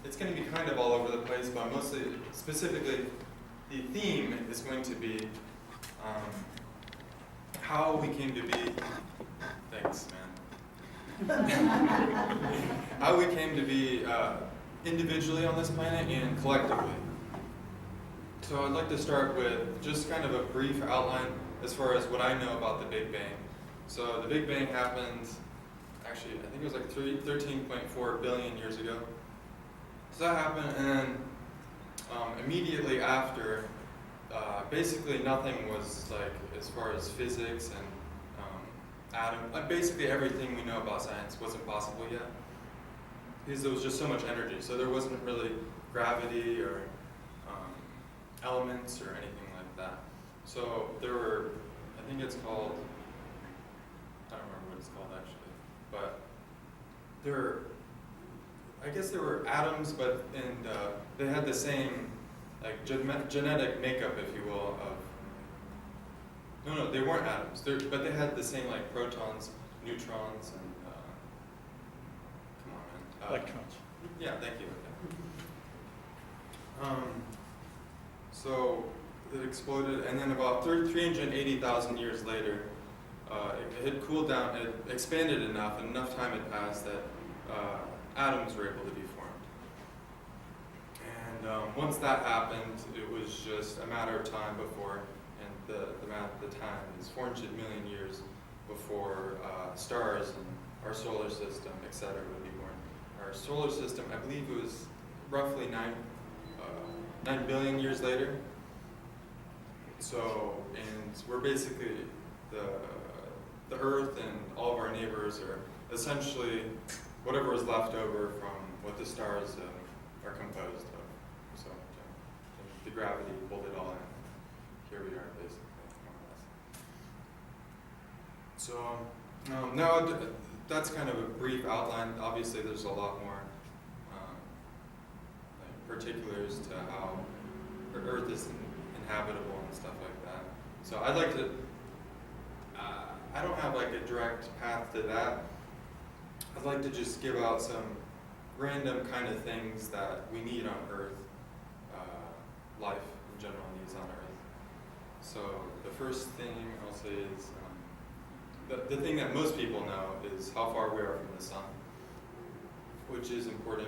it's going to be kind of all over the place, but mostly, specifically, the theme is going to be how we came to be. Thanks, man. How we came to be individually on this planet and collectively. So I'd like to start with just kind of a brief outline as far as what I know about the Big Bang. So the Big Bang happened, actually, I think it was like 13.4 billion years ago. So that happened, and then immediately after, basically nothing was like, as far as physics and basically everything we know about science wasn't possible yet, because there was just so much energy. So there wasn't really gravity or elements or anything like that. So there were, I think it's called, I don't remember what it's called actually, but I guess there were atoms, but they had the same like genetic makeup, if you will, of, no, they weren't atoms, but they had the same like protons, neutrons, and come on, man. Electrons. Yeah, thank you. Okay. So it exploded, and then about 380,000 years later, it had cooled down, it expanded enough, and enough time had passed that atoms were able to be formed. And once that happened, it was just a matter of time before, and the math at the time is 400 million years before stars and our solar system, etc., would be born. Our solar system, I believe it was roughly 9 billion years later. So, and we're basically, the Earth and all of our neighbors are essentially whatever is left over from what the stars are composed of. So, the gravity pulled it all in. Here we are, basically, more or less. So, now that's kind of a brief outline. Obviously, there's a lot more particulars to how the Earth is inhabitable and stuff like that. So I'd like to, I don't have like a direct path to that. I'd like to just give out some random kind of things that we need on Earth, life in general needs on Earth. So the first thing I'll say is, the thing that most people know is how far we are from the sun, which is important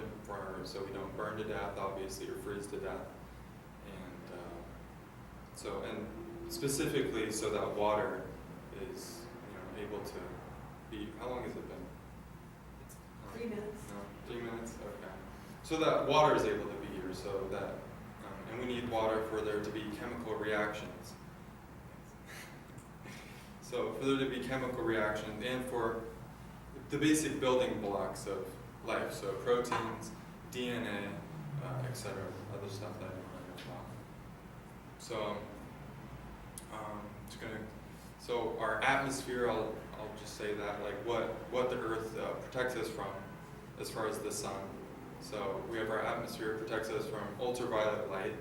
so we don't burn to death, obviously, or freeze to death. And specifically so that water is, able to be, how long has it been? 3 minutes. No, 3 minutes, okay. So that water is able to be here, so that, and we need water for there to be chemical reactions. So for there to be chemical reactions and for the basic building blocks of life, so proteins, DNA, etc., other stuff that I don't know about. So, so our atmosphere, I'll just say that, like what the Earth protects us from as far as the sun. So we have our atmosphere protects us from ultraviolet light.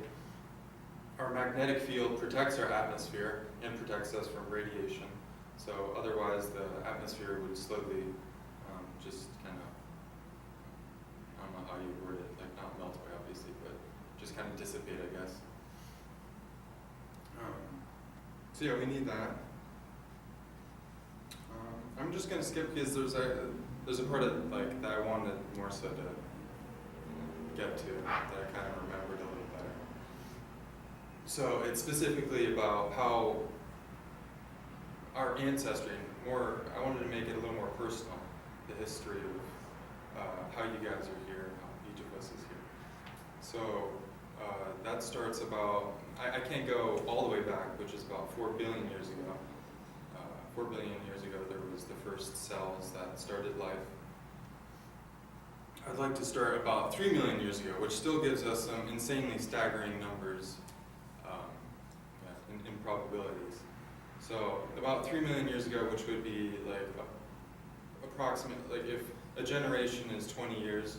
Our magnetic field protects our atmosphere and protects us from radiation. So otherwise the atmosphere would slowly just kind of, I don't know how you word it, like not melt away obviously, but just kind of dissipate, I guess. So yeah, we need that. I'm just going to skip because there's a part of like that I wanted more so to get to that I kind of remembered a little better. So it's specifically about how our ancestry, I wanted to make it a little more personal, the history of how you guys are here, how each of us is here. So that starts about, I can't go all the way back, which is about 4 billion years ago. 4 billion years ago, there was the first cells that started life. I'd like to start about 3 million years ago, which still gives us some insanely staggering numbers in probabilities. So about 3 million years ago, which would be like approximately, like if a generation is 20 years,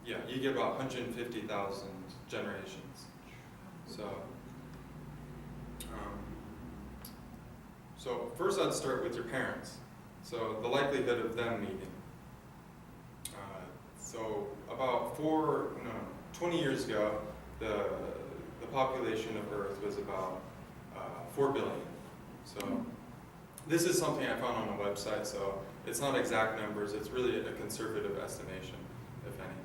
you get about 150,000 generations. So first I'd start with your parents. So the likelihood of them meeting. So about 20 years ago, the population of Earth was about 4 billion. So this is something I found on a website, so it's not exact numbers, it's really a conservative estimation, if anything.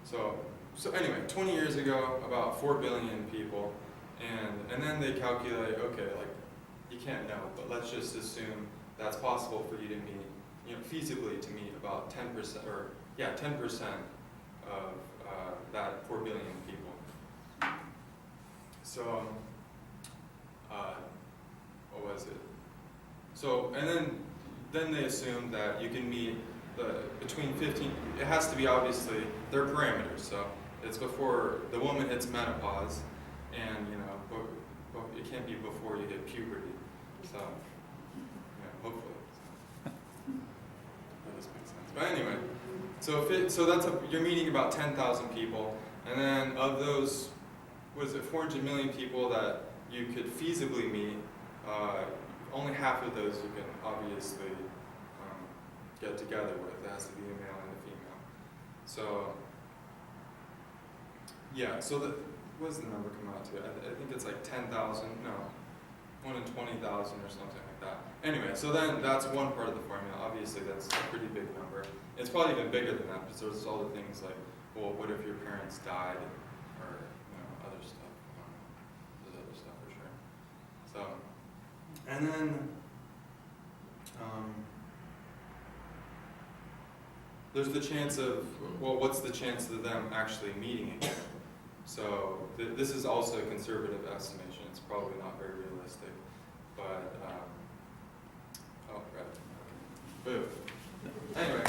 So anyway, 20 years ago, about 4 billion people, and then they calculate, okay, like, you can't know, but let's just assume that's possible for you to meet, feasibly to meet about 10%, 10% of that 4 billion people. So, what was it? So, and then they assume that you can meet between 15, it has to be obviously, there are parameters, so it's before the woman hits menopause, and but it can't be before you hit puberty, so, hopefully. That does make sense. But anyway, so you're meeting about 10,000 people, and then of those, 400 million people that you could feasibly meet, only half of those you can obviously get together with. It has to be a male and a female. So, yeah, so what does the number come out to? I think it's like 10,000, no, 1 in 20,000 or something like that. Anyway, so then that's one part of the formula. Obviously, that's a pretty big number. It's probably even bigger than that, because there's all the things like, well, what if your parents died, or other stuff. There's other stuff for sure. So, and then there's the chance of, well, what's the chance of them actually meeting again? So this is also a conservative estimation. It's probably not very realistic, but oh, right. Boo. Anyway.